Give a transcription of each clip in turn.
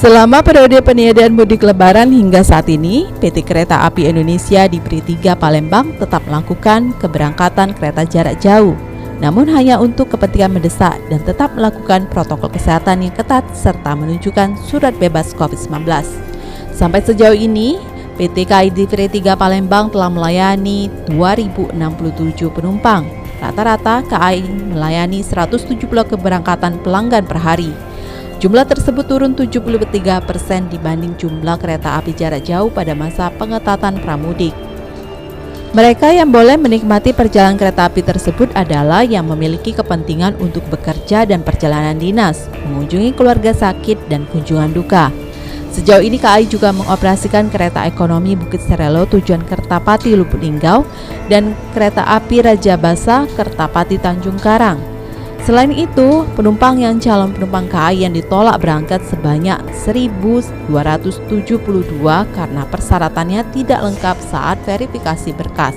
Selama periode peniadaan mudik lebaran hingga saat ini, PT Kereta Api Indonesia di Pri 3 Palembang tetap melakukan keberangkatan kereta jarak jauh, namun hanya untuk kepentingan mendesak dan tetap melakukan protokol kesehatan yang ketat serta menunjukkan surat bebas COVID-19. Sampai sejauh ini, PT KAI di Pri 3 Palembang telah melayani 2.067 penumpang. Rata-rata KAI melayani 170 keberangkatan pelanggan per hari. Jumlah tersebut turun 73% dibanding jumlah kereta api jarak jauh pada masa pengetatan pramudik. Mereka yang boleh menikmati perjalanan kereta api tersebut adalah yang memiliki kepentingan untuk bekerja dan perjalanan dinas, mengunjungi keluarga sakit, dan kunjungan duka. Sejauh ini KAI juga mengoperasikan kereta ekonomi Bukit Serelo tujuan Kertapati Lubuk Linggau dan kereta api Raja Basa Kertapati Tanjung Karang. Selain itu, penumpang yang calon penumpang KAI yang ditolak berangkat sebanyak 1.272 karena persyaratannya tidak lengkap saat verifikasi berkas.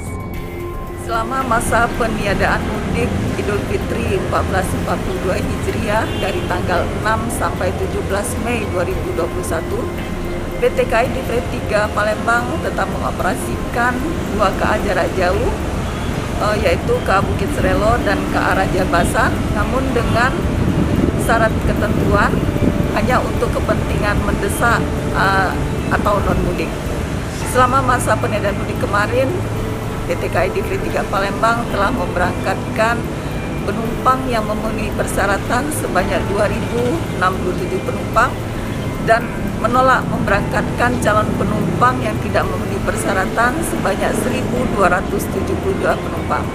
Selama masa peniadaan mudik Idul Fitri 1442 Hijriah dari tanggal 6 sampai 17 Mei 2021, PT KAI di Pri 3 Palembang tetap mengoperasikan 2 KA jarak jauh, yaitu KA Bukit Serelo dan KA Raja Basa, namun dengan syarat ketentuan hanya untuk kepentingan mendesak atau non-mudik. Selama masa peniadaan mudik kemarin, PT KAI di Pri 3 Palembang telah memberangkatkan penumpang yang memenuhi persyaratan sebanyak 2.067 penumpang dan menolak memberangkatkan calon penumpang yang tidak memenuhi persyaratan sebanyak 1.272 penumpang.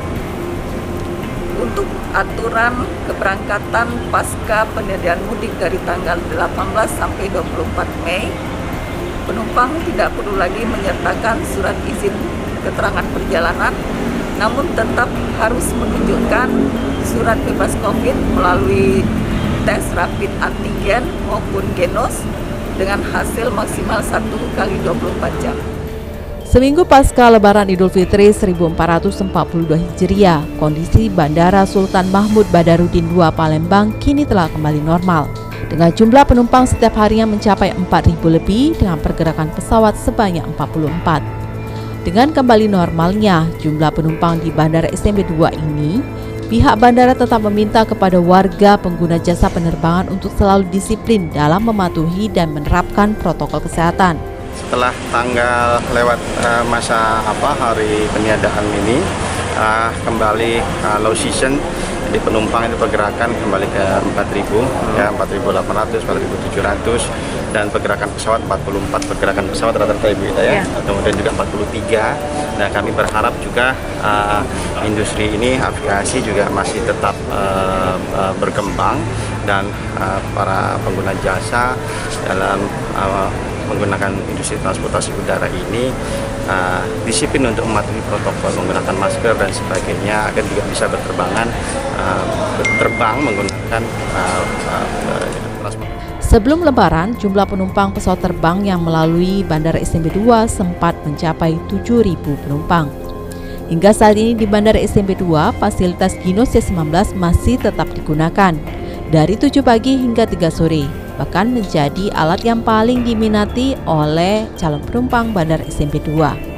Untuk aturan keberangkatan pasca peniadaan mudik dari tanggal 18 sampai 24 Mei, penumpang tidak perlu lagi menyertakan surat izin keterangan perjalanan, namun tetap harus menunjukkan surat bebas COVID melalui tes rapid antigen maupun genos dengan hasil maksimal 1 kali 24 jam. Seminggu pasca Lebaran Idul Fitri 1442 Hijriah, kondisi Bandara Sultan Mahmud Badarudin II Palembang kini telah kembali normal. Dengan jumlah penumpang setiap harinya mencapai 4.000 lebih dengan pergerakan pesawat sebanyak 44. Dengan kembali normalnya jumlah penumpang di Bandara SMB 2 ini, pihak bandara tetap meminta kepada warga pengguna jasa penerbangan untuk selalu disiplin dalam mematuhi dan menerapkan protokol kesehatan. Setelah tanggal lewat masa hari peniadaan ini, kembali low season, jadi penumpang itu pergerakan kembali ke 4.000, ya 4.800, 4.700, dan pergerakan pesawat 44 pergerakan pesawat rata-rata Ibu ya. Kemudian juga 43. Nah, kami berharap juga industri ini aviasi juga masih tetap berkembang dan para pengguna jasa dalam menggunakan industri transportasi udara ini disiplin untuk mematuhi protokol menggunakan masker dan sebagainya agar juga bisa terbang menggunakan transportasi. Sebelum Lebaran, jumlah penumpang pesawat terbang yang melalui Bandara SMB 2 sempat mencapai 7.000 penumpang. Hingga saat ini di Bandara SMB 2, fasilitas Ginos C19 masih tetap digunakan dari 7 pagi hingga 3 sore, bahkan menjadi alat yang paling diminati oleh calon penumpang Bandara SMB 2.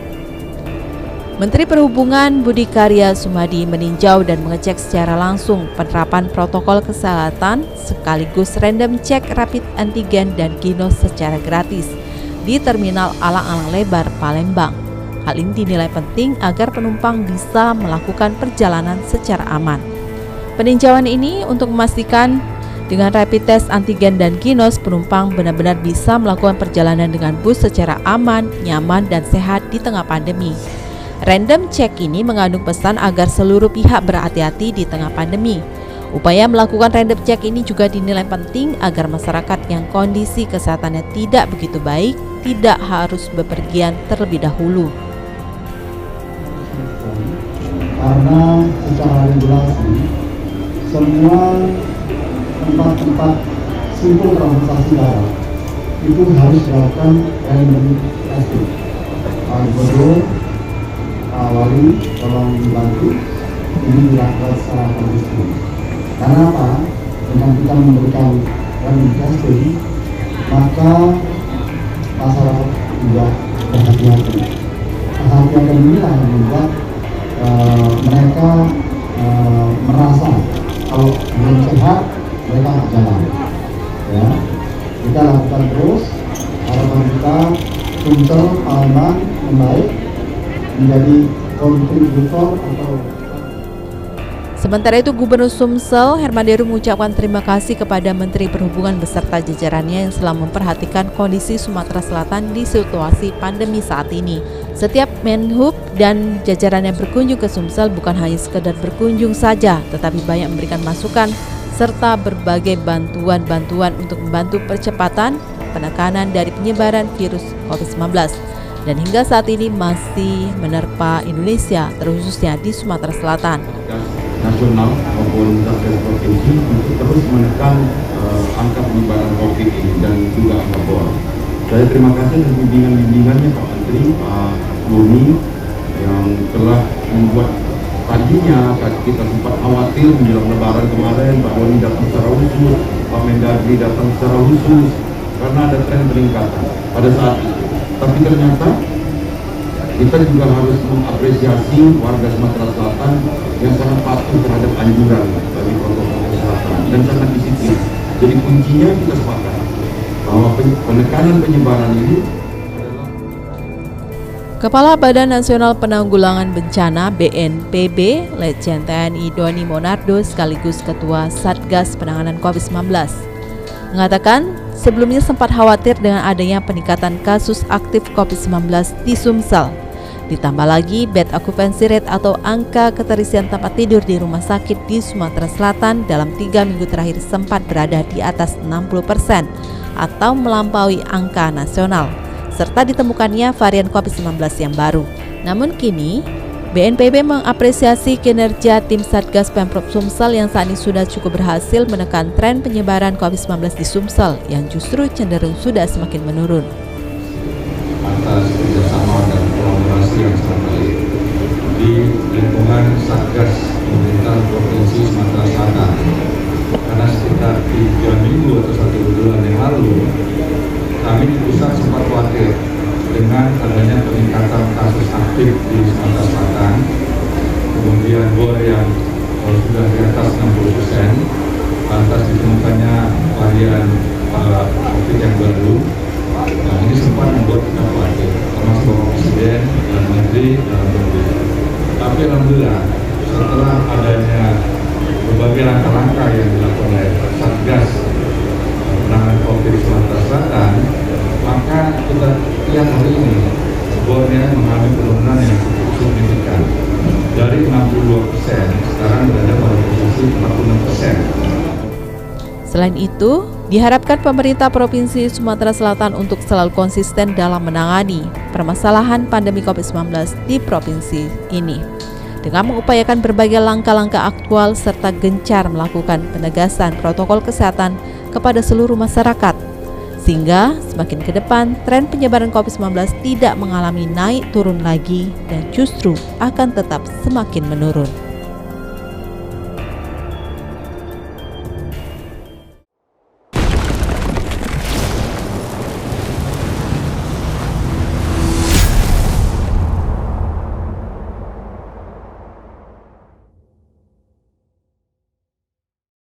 Menteri Perhubungan Budi Karya Sumadi meninjau dan mengecek secara langsung penerapan protokol kesehatan sekaligus random check rapid antigen dan ginos secara gratis di Terminal Alang-Alang Lebar, Palembang. Hal ini dinilai penting agar penumpang bisa melakukan perjalanan secara aman. Peninjauan ini untuk memastikan dengan rapid test antigen dan ginos, penumpang benar-benar bisa melakukan perjalanan dengan bus secara aman, nyaman, dan sehat di tengah pandemi. Random check ini mengandung pesan agar seluruh pihak berhati-hati di tengah pandemi. Upaya melakukan random check ini juga dinilai penting agar masyarakat yang kondisi kesehatannya tidak begitu baik tidak harus bepergian terlebih dahulu. Karena secara regulasi semua tempat-tempat simpul transportasi darat itu harus dilakukan random testing. Wali tolong dibantu ini dilakukan secara konsisten. Karena apa? Dengan kita memberikan random testing, maka masyarakat juga berhati-hati. Kehati-hatian inilah yang membuat mereka merasa kalau belum sehat mereka nggak jalan. Ya, kita lakukan terus. Harapan kita Sumsel Palembang membaik menjadi kontributor atau. Sementara itu, Gubernur Sumsel Herman Deru mengucapkan terima kasih kepada Menteri Perhubungan beserta jajarannya yang selalu memperhatikan kondisi Sumatera Selatan di situasi pandemi saat ini. Setiap Menhub dan jajarannya berkunjung ke Sumsel bukan hanya sekedar berkunjung saja, tetapi banyak memberikan masukan serta berbagai bantuan-bantuan untuk membantu percepatan penekanan dari penyebaran virus COVID-19. Dan hingga saat ini masih menerpa Indonesia, terkhususnya di Sumatera Selatan. Nasional maupun Satgas provinsi untuk terus menekan angka penyebaran COVID ini dan juga angka bor. Saya terima kasih dan bimbingannya Pak Menteri, Pak Boni yang telah membuat tadinya kita sempat khawatir menjelang Lebaran kemarin Pak Boni datang secara khusus, Pak Mendagri datang secara khusus karena ada tren peningkatan pada saat itu. Tapi ternyata kita juga harus mengapresiasi warga Sumatera Selatan yang sangat patuh terhadap anjuran dari protokol kesehatan dan sangat disiplin. Jadi kuncinya kita sepakat bahwa penekanan penyebaran ini adalah. Kepala Badan Nasional Penanggulangan Bencana BNPB, Letjen TNI Doni Monardo sekaligus Ketua Satgas Penanganan COVID-19 mengatakan sebelumnya sempat khawatir dengan adanya peningkatan kasus aktif COVID-19 di Sumsel. Ditambah lagi bed occupancy rate atau angka keterisian tempat tidur di rumah sakit di Sumatera Selatan dalam 3 minggu terakhir sempat berada di atas 60% atau melampaui angka nasional, serta ditemukannya varian COVID-19 yang baru. Namun kini, BNPB mengapresiasi kinerja tim Satgas Pemprov Sumsel yang saat ini sudah cukup berhasil menekan tren penyebaran COVID-19 di Sumsel yang justru cenderung sudah semakin menurun. Atas kerjasama dan kolaborasi yang sangat baik di lingkungan Satgas Pemerintah Provinsi Sumatera Selatan, karena sekitar 3 minggu atau 1 bulan yang lalu kami di pusat sempat khawatir dengan adanya peningkatan kasus aktif di Sumatera Selatan, kemudian bor yang sudah di atas 60%, lantas ditemukannya varian COVID yang baru. Nah, ini sempat membuat kita khawatir, termasuk Bapak Presiden dan Menteri dalam negeri. Tapi alhamdulillah setelah adanya berbagai langkah-langkah yang dilakukan oleh Satgas penanganan COVID Sumatera Selatan, maka kita lihat hari ini bornya mengalami penurunan yang cukup signifikan. Dari 62% sekarang berada pada posisi 46%. Selain itu, diharapkan pemerintah Provinsi Sumatera Selatan untuk selalu konsisten dalam menangani permasalahan pandemi COVID-19 di provinsi ini, dengan mengupayakan berbagai langkah-langkah aktual serta gencar melakukan penegasan protokol kesehatan kepada seluruh masyarakat, sehingga semakin ke depan tren penyebaran COVID-19 tidak mengalami naik turun lagi dan justru akan tetap semakin menurun.